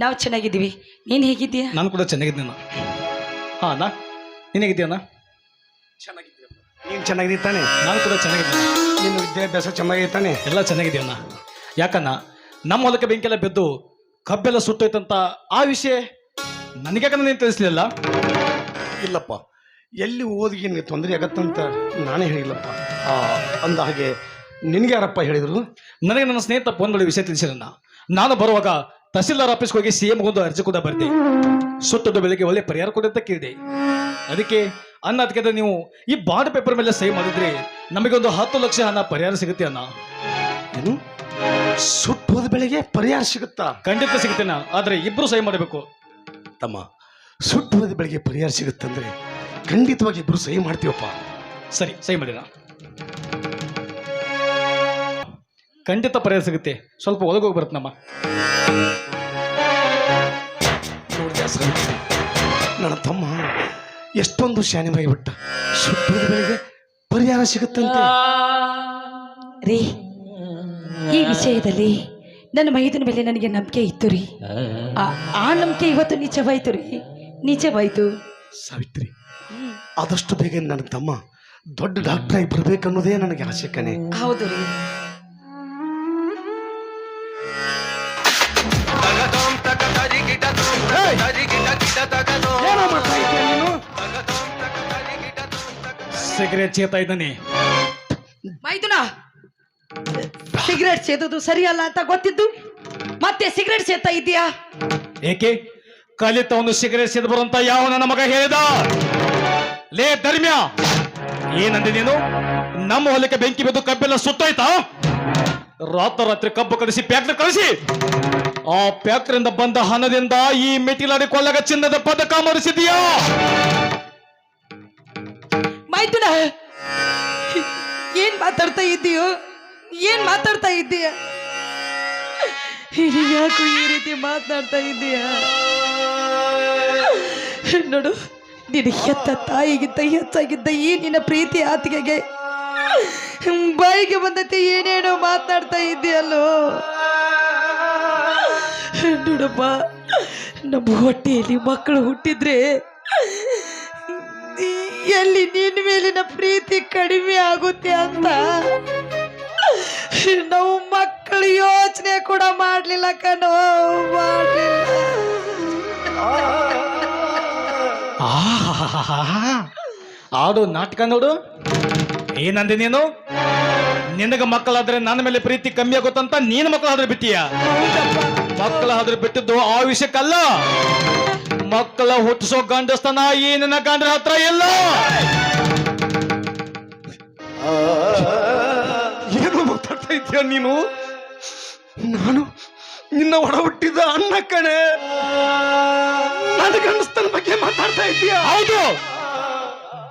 ನಾವು ಚೆನ್ನಾಗಿದ್ದೀವಿ. ನೀನು ಹೇಗಿದ್ದೀಯಾ? ನಾನು ಕೂಡ ಚೆನ್ನಾಗಿದ್ದೀನಿ ಅಣ್ಣ. ಹಾಂ ಅಣ್ಣ, ನೀನು ಹೇಗಿದ್ದೀಯಣ್ಣ? ಚೆನ್ನಾಗಿದ್ದೀಯಪ್ಪ. ನೀನು ಚೆನ್ನಾಗಿದ್ದೀಯ ತಾನೆ? ನಾನು ಕೂಡ ಚೆನ್ನಾಗಿದ್ದೀನಿ. ನಿನ್ನ ವಿದ್ಯಾಭ್ಯಾಸ ಚೆನ್ನಾಗಿದೆ ತಾನೆ? ಎಲ್ಲ ಚೆನ್ನಾಗಿದೆಯಣ್ಣ. ಯಾಕಣ್ಣ ನಮ್ಮ ಹೊಲಕ್ಕೆ ಬೆಂಕಿಯೆಲ್ಲ ಬಿದ್ದು ಕಬ್ಬೆಲ್ಲ ಸುಟ್ಟೋಯ್ತಂತ ಆ ವಿಷಯ ನನಗ್ಯಾಕಣ್ಣ ನೀನು ತಿಳಿಸ್ಲಿಲ್ಲ? ಇಲ್ಲಪ್ಪ, ಎಲ್ಲಿ ಓದಿಗೆ ನಿನಗೆ ತೊಂದರೆ ಆಗತ್ತಂತ ನಾನೇ ಹೇಳಿಲ್ಲಪ್ಪ. ಅಂದ ಹಾಗೆ ನಿನಗೆ ಯಾರಪ್ಪ ಹೇಳಿದರು? ನನಗೆ ನನ್ನ ಸ್ನೇಹಿತ ಫೋನ್ ಮಾಡಿ ವಿಷಯ ತಿಳಿಸಿರಣ್ಣ. ನಾನು ಬರುವಾಗ ತಹಸೀಲ್ದಾರ್ ಆಫೀಸ್ಗೆ ಹೋಗಿ CM ಒಂದು ಅರ್ಜಿ ಕೂಡ ಬರ್ದೆ. ಸುಟ್ಟದ ಬೆಲೆಗೆ ಒಳ್ಳೆ ಪರಿಹಾರ ಕೊಡಿ ಅಂತ ಕೇಳಿದೆ. ಅದಕ್ಕೆ ಅದಕ್ಕೆ ನೀವು ಈ ಬಾಂಡ್ ಪೇಪರ್ ಮೇಲೆ ಸಹಿ ಮಾಡಿದ್ರೆ ನಮಗೆ ಒಂದು 10 ಲಕ್ಷ ಹಣ ಪರಿಹಾರ ಸಿಗುತ್ತೆ ಅಣ್ಣ. ಏನು ಸುಟ್ಟು ಹೋದ ಬೆಳೆಗೆ ಪರಿಹಾರ ಸಿಗುತ್ತಾ? ಖಂಡಿತ ಸಿಗುತ್ತೇನ, ಆದ್ರೆ ಇಬ್ರು ಸಹಿ ಮಾಡಬೇಕು. ತಮ್ಮ, ಸುಟ್ಟು ಹೋದ ಬೆಳೆಗೆ ಪರಿಹಾರ ಸಿಗುತ್ತಂದ್ರೆ ಖಂಡಿತವಾಗಿ ಇಬ್ರು ಸಹಿ ಮಾಡ್ತೀವಪ್ಪ. ಸರಿ, ಸಹಿ ಮಾಡಿರ. ಖಂಡಿತ ಪರಿಹಾರ ಸಿಗುತ್ತೆ. ಸ್ವಲ್ಪ ಒಳಗೋಗಿ ಬರುತ್ತಮ್ಮ. ನೋಡಿದೆ ಸಾವಿತ್ರಿ, ನನ್ನ ತಮ್ಮ ಎಷ್ಟೊಂದು ಶಾನೆವಾಗಿ ಬಿಟ್ಟ. ಸುಟ್ಟು ಹೋದ ಬೆಳೆಗೆ ಪರಿಹಾರ ಸಿಗುತ್ತಂತೆ. ರೀ, ಈ ವಿಷಯದಲ್ಲಿ ನನ್ನ ಮೈದನ ಮೇಲೆ ನನಗೆ ನಂಬಿಕೆ ಇತ್ತು ರೀ. ಆ ನಂಬಿಕೆ ಇವತ್ತು ನಿಜವಾಯ್ತು ರೀ, ನಿಜವಾಯ್ತು. ಸಾವಿತ್ರಿ, ಆದಷ್ಟು ಬೇಗ ನನ್ನ ತಮ್ಮ ದೊಡ್ಡ ಡಾಕ್ಟರ್ ಆಗಿ ಬರ್ಬೇಕನ್ನೋದೇ ನನಗೆ ಆಸೆ ಕಣೆ. ಹೌದು ರೀ. ಏನೋ ಮಾಡ್ತಾ ಇದ್ದೀಯ ನೀನು? ಸಿಗರೇಟ್ ಸೇತಾ ಇದ್ದಾನೆ. ಮೈದುನ, ಸಿಗರೇಟ್ ಸೇದೋದು ಸರಿಯಲ್ಲ ಅಂತ ಗೊತ್ತಿದ್ದು ಮತ್ತೆ ಸಿಗರೇಟ್ ಸೇತಾ ಇದೀಯಾ? ಏಕೆ ಕಲಿತವನು ಸಿಗರೇಟ್ ಸೇದ್ ಬರುವಂತ ಯಾವ ನನ್ನ ಮಗ ಹೇಳಿದ? ಲೇ ಧರ್ಮ್ಯ, ಏನಂದೆ ನೀನು? ನಮ್ಮ ಹೊಲಕ್ಕೆ ಬೆಂಕಿ ಬಿದ್ದು ಕಬ್ಬೆಲ್ಲ ಸುತ್ತಾಯ್ತಾ? ರಾತ್ರಿ ಕಬ್ಬು ಕಳಿಸಿ ಫ್ಯಾಕ್ಟ್ರಿ ಕಳಿಸಿ ಆ ಫ್ಯಾಕ್ಟ್ರಿಯಿಂದ ಬಂದ ಹಣದಿಂದ ಈ ಮೆಟ್ಟಿಲಾಡಿ ಕೊಳ್ಳಗ ಚಿನ್ನದ ಪದಕ ಮರಿಸಿದೀಯಾ? ಮೈದುನ, ಏನ್ ಮಾತಾಡ್ತಾ ಇದ್ದೀಯೋ? ಏನ್ ಮಾತಾಡ್ತಾ ಇದ್ದೀಯ? ಯಾಕೋ ಈ ರೀತಿ ಮಾತನಾಡ್ತಾ ಇದ್ದೀಯ? ನೋಡು, ನಿನ್ನ ಹೆತ್ತ ತಾಯಿಗಿಂತ ಹೆಚ್ಚಾಗಿದ್ದ ಈ ನಿನ್ನ ಪ್ರೀತಿ ಆತಿಗೆಗೆ ಬಾಯಿಗೆ ಬಂದತೆ ಏನೇನೋ ಮಾತನಾಡ್ತಾ ಇದ್ದೀಯಲ್ಲೋ. ನೋಡಪ್ಪ, ನಮ್ಮ ಹೊಟ್ಟೆಯಲ್ಲಿ ಮಕ್ಕಳು ಹುಟ್ಟಿದ್ರೆ ಎಲ್ಲಿ ನಿನ್ನ ಮೇಲಿನ ಪ್ರೀತಿ ಕಡಿಮೆ ಆಗುತ್ತೆ ಅಂತ ನಾವು ಮಕ್ಕಳು ಯೋಚನೆ ಕೂಡ ಮಾಡ್ಲಿಲ್ಲ ಕಣೋ, ಮಾಡ್ಲಿಲ್ಲ. ಆಡು ನಾಟಕ ನೋಡು. ಏನಂದೆ ನೀನು? ನಿನಗ ಮಕ್ಕಳಾದ್ರೆ ನನ್ನ ಮೇಲೆ ಪ್ರೀತಿ ಕಮ್ಮಿ ಆಗುತ್ತಂತ ನೀನು ಮಕ್ಕಳಾದ್ರೆ ಬಿಟ್ಟಿಯ? ಮಕ್ಕಳಾದ್ರೆ ಬಿಟ್ಟಿದ್ದು ಆ ವಿಷಯಕ್ಕಲ್ಲ. ಮಕ್ಕಳ ಹುಟ್ಟಿಸೋ ಗಂಡಸ್ತನ ಈ ನನ್ನ ಗಂಡನ ಹತ್ರ ಇಲ್ಲ. ಏನು ಮಾತಾಡ್ತಾ ಇದ್ದೀಯ ನೀನು? ನಾನು ನಿನ್ನ ಒಡ ಹುಟ್ಟಿದ ಅಣ್ಣ ಕಣೆ. ನನ್ನ ಗಂಡಸ್ತನ ಬಗ್ಗೆ ಮಾತಾಡ್ತಾ ಇದ್ದೀಯ? ಹೌದು,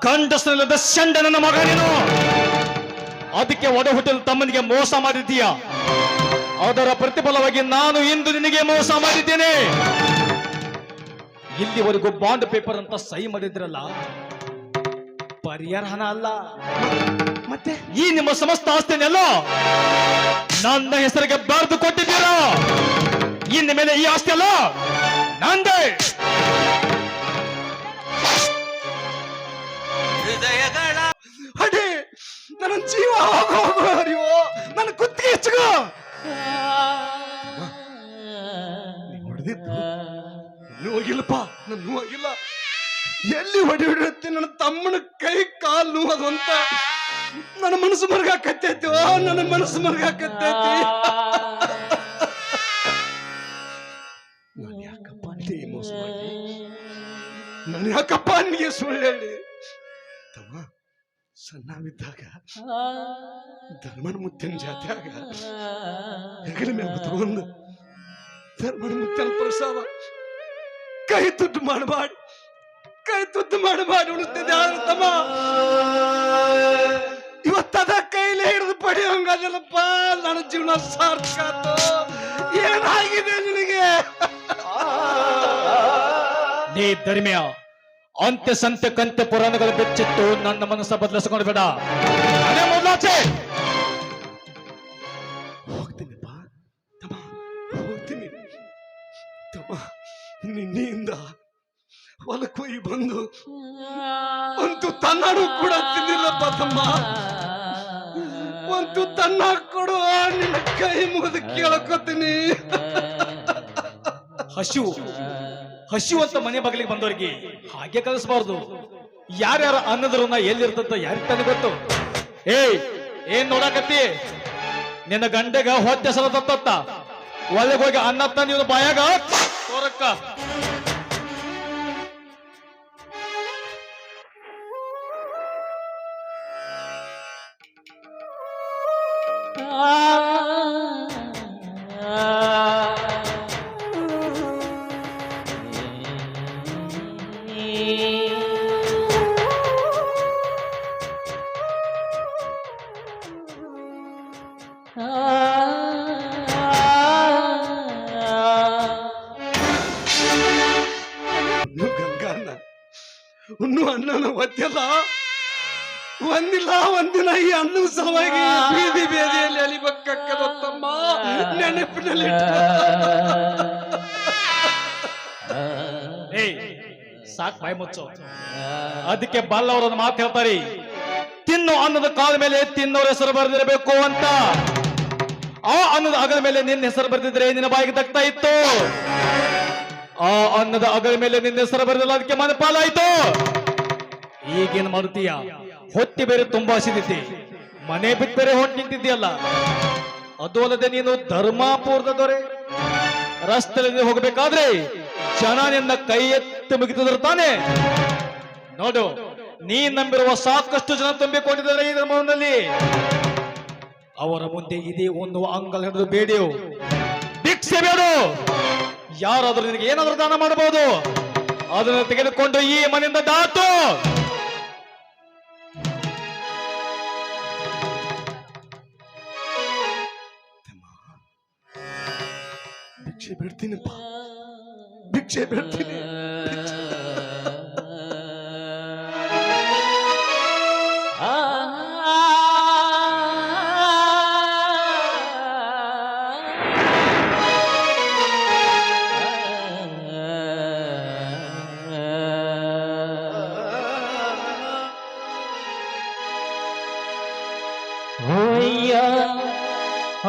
ಗಂಡಸ್ತನದ ಶಂಡ ನನ್ನ ಮಗ ನೀನು. ಅದಕ್ಕೆ ಒಡ ಹುಟ್ಟಿದ ತಮ್ಮನಿಗೆ ಮೋಸ ಮಾಡಿದ್ದೀಯ. ಅದರ ಪ್ರತಿಫಲವಾಗಿ ನಾನು ಇಂದು ನಿನಗೆ ಮೋಸ ಮಾಡಿದ್ದೇನೆ. ಇಲ್ಲಿವರೆಗೂ ಬಾಂಡ್ ಪೇಪರ್ ಅಂತ ಸಹಿ ಮಾಡಿದ್ರಲ್ಲ, ಪರಿಹಾರ ಹಣ ಅಲ್ಲ, ಮತ್ತೆ ಈ ನಿಮ್ಮ ಸಮಸ್ತ ಆಸ್ತಿನೆಲ್ಲ ನನ್ನ ಹೆಸರಿಗೆ ಬರೆದು ಕೊಟ್ಟಿದ್ದೀರಾ. ಇನ್ನ ಮೇಲೆ ಈ ಆಸ್ತಿ ಅಲ್ಲ ನಂದೇ. ಅಡೇ, ನನ್ನ ಜೀವ ಹೋಗುವರಿವೋ, ನನ್ನ ಕುತ್ತಿಗೆ ಹೆಚ್ಚುಗೋ. ಹೊಡೆದಿದ್ದು ಇನ್ನೂ ಹೋಗಿಲ್ಲಪ್ಪ, ನನ್ನ ಹೋಗಿಲ್ಲ. ಎಲ್ಲಿ ಹೊಡೆಯುತ್ತೆ ನನ್ನ ತಮ್ಮನ ಕೈ ಕಾಲು ನೋವು ಅಂತ ನನ್ನ ಮನಸ್ಸು ಮರ್ಗಾಕತ್ತೈತಿ. ನನ್ನ ಮನಸ್ಸು ಮರ್ಗಾಕತ್ತೈತಿ. ನಾನು ಯಾಕಪ್ಪ ನಿನಗೆ ಮೋಸ ಮಾಡಿ? ನಾನು ಯಾಕಪ್ಪ ನಿನಗೆ ಸುಳ್ಳು ಹೇಳಿ? ತಮ್ಮ, ಸಣ್ಣವಿದ್ದಾಗ ಧರ್ಮನ ಮುತ್ತಿನ ಜಾತ್ಯಾಗ ಹೆಗಲ ಮೇಲೆ ತಗೊಂಡು ಧರ್ಮನ ಮುತ್ತಿನ ಪ್ರಸಾದ ಕೈ ತುದ್ದು ಮಾಡಬಾಡಿ, ಕೈ ತುದ್ದು ಮಾಡಬಾಡಿ ಉಳಿಸ್ತಿದ್ದೆ. ಆದ್ರೆ ತಮ್ಮ, ಇವತ್ತದ ಕೈಲೇ ಹಿಡಿದು ಪಡೆಯೋಂಗಲ್ಲಪ್ಪ. ನನ್ನ ಜೀವನ ಸಾರ್ಥಕ ಆತು. ಏನಾಗಿದೆ ನಿನಗೆ? ನೀ ಧರ್ಮ್ಯ, ಅಂತ್ಯ ಸಂತ್ಯ ಕಂತ್ಯ ಪುರಾಣಗಳ ಬೆಚ್ಚಿಟ್ಟು ನನ್ನ ಮನಸ್ಸ ಬದಲಿಸಿಕೊಂಡು ಬೇಡ. ಅದೇ ಮೊದಲಾಚೆ ಹೋಗ್ತೀನಿಪ್ಪ ತಮ್ಮ, ಹೋಗ್ತೀನಿ. ನಿನ್ನೆಯಿಂದ ಹೊಲಕ್ಕೆ ಹೋಗಿ ಬಂದು ಒಂದು ತನ್ನೂ ಕೂಡ ತಿನ್ನಿಲ್ಲಪ್ಪ ತಮ್ಮ. ಒಂದು ತನ್ನ ಕೊಡು, ನಿನ್ನ ಕೈ ಮುಗಿದು ಕೇಳ್ಕೊತೀನಿ. ಹಸಿವು ಅಂತ ಮನೆ ಬಾಗಿಲಿಗೆ ಬಂದವರಿಗೆ ಹಾಗೆ ಕಲಿಸಬಾರ್ದು. ಯಾರ್ಯಾರ ಅನ್ನದ್ರನ್ನ ಎಲ್ಲಿರ್ತಂತ ಯಾರಿಗೆ ತಾನೆ ಗೊತ್ತು. ಏನ್ ನೋಡಕತ್ತಿ? ನಿನ್ನ ಗಂಡೆಗ ಹೊಟ್ಟೆ ಸಲ ತತ್ತ ಒಳಗೆ ಹೋಗಿ ಅನ್ನ ತಂದು ಬಾಯಾಗ ತೋರಕ್ಕ. ಗಂಗನ್ನ ಇನ್ನು ಅನ್ನನ ಒದ್ದೆಲ್ಲ ಒಂದಿಲ್ಲ ಒಂದಿನ ಈ ಅನ್ನದ ಸಲುವಾಗಿ ಬೀದಿ ಬೇದಿಯಲ್ಲಿ ಅಲಿಬೇಕಕ್ಕದತ್ತಮ್ಮ. ನೆನಪಿನಲ್ಲಿ ಸಾಕ್ ಬಾಯಿ ಮುಚ್ಚು. ಅದಕ್ಕೆ ಬಲ್ಲವರನ್ನು ಮಾತು ಹೇಳ್ತಾರೆ, ತಿನ್ನು ಅನ್ನದ ಕಾಲ ಮೇಲೆ ತಿನ್ನೋರ ಹೆಸರು ಬರೆದಿರಬೇಕು ಅಂತ. ಆ ಅನ್ನದ ಅಗಲ ಮೇಲೆ ನಿನ್ನ ಹೆಸರು ಬರೆದಿದ್ರೆ ನಿನ್ನ ಬಾಯಿಗೆ ತಗ್ತಾ ಇತ್ತು. ಆ ಅನ್ನದ ಅಗಲ ಮೇಲೆ ನಿನ್ನ ಹೆಸರು ಬರೆದಿಲ್ಲ, ಅದಕ್ಕೆ ಮನಪಾಲಾಯ್ತು. ಈಗೇನ್ ಮಾಡ್ತೀಯ? ಹೊತ್ತಿ ಬೇರೆ ತುಂಬಾ ಹಸಿದಿದ್ದಿ, ಮನೆ ಬಿಟ್ಟು ಬೇರೆ ಹೊಂಟು ನಿಂತಿದ್ದೀಯಲ್ಲ. ಅದು ಅಲ್ಲದೆ ನೀನು ಧರ್ಮಾಪುರದ ದೊರೆ. ರಸ್ತೆಯಲ್ಲಿ ಹೋಗಬೇಕಾದ್ರೆ ಜನ ನಿನ್ನ ಕೈ ಎತ್ತು ಮುಗಿತಿದ್ರು ತಾನೆ. ನೋಡು, ನೀ ನಂಬಿರುವ ಸಾಕಷ್ಟು ಜನ ತುಂಬಿಕೊಂಡಿದ್ದಾರೆ ಈ ಧರ್ಮದಲ್ಲಿ. ಅವರ ಮುಂದೆ ಇದೇ ಒಂದು ಅಂಗಲ್ ಹಿಡಿದು ಬೇಡಿಯು, ಭಿಕ್ಷೆ ಬೇಡು. ಯಾರಾದ್ರೂ ನಿನಗೆ ಏನಾದ್ರೂ ದಾನ ಮಾಡಬಹುದು, ಅದನ್ನು ತೆಗೆದುಕೊಂಡು ಈ ಮನೆಯಿಂದ ದಾಟು. ಭಿಕ್ಷೆ ಬಿಡ್ತೀನಪ್ಪ, ಭಿಕ್ಷೆ ಬಿಡ್ತೀನಿ.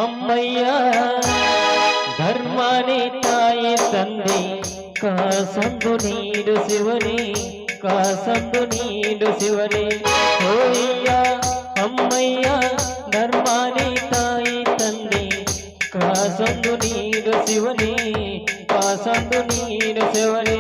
ಅಮ್ಮಯ್ಯ ಧರ್ಮನೇ ತಾಯಿ ತಂದೆ ಕಾಸಂದು ನೀಡು ಶಿವನೇ, ಕಾಸಂದು ನೀಡು ಶಿವನೇ. ಹೋಯ್ಯ ಅಮ್ಮಯ್ಯ ಧರ್ಮನೇ ತಾಯಿ ತಂದೆ ಕಾಸಂದು ನೀಡು ಶಿವನೇ, ಕಾಸಂದು ನೀಡು ಶಿವನೇ.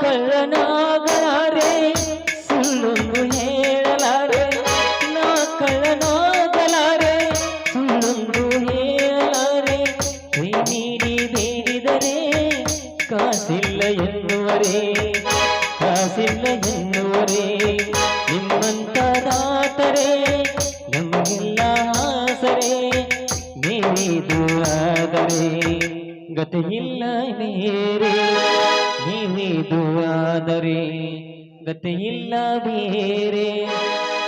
ಕಳ್ಳನಾಗಲಾರೆ ಸುಳ್ಳೊಂದು ಹೇಳಲಾರೆ, ನಾ ಕಳ್ಳನಾಗಲಾರೆ ಸುಳ್ಳೊಂದು ಹೇಳಲಾರೆ. ಕೈ ನೀಡಿ ಬೇಡಿದರೆ ಕಾಸಿಲ್ಲ ಎನ್ನುವರೇ, ಕಾಸಿಲ್ಲ ಎನ್ನುವರೇ. ನಿಮ್ಮಂತ ದಾತರೆ ನಮಗೆಲ್ಲ ಆಸರೆ, ನೀವಿದು ಆದರೆ ಗತಿಯಿಲ್ಲ ಬೇರೆ, ನೀವಿದು ಆದರೆ ಗತಿಯಿಲ್ಲ ಬೇರೆ.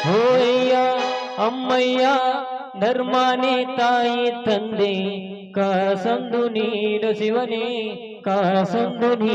ಹೋಯ್ಯ ಅಮ್ಮಯ್ಯ ಧರ್ಮನೇ ತಾಯಿ ತಂದೆ ಕಾಸಂದು ನೀಡು ಶಿವನೇ, ಕಾಸಂದು ನೀಡು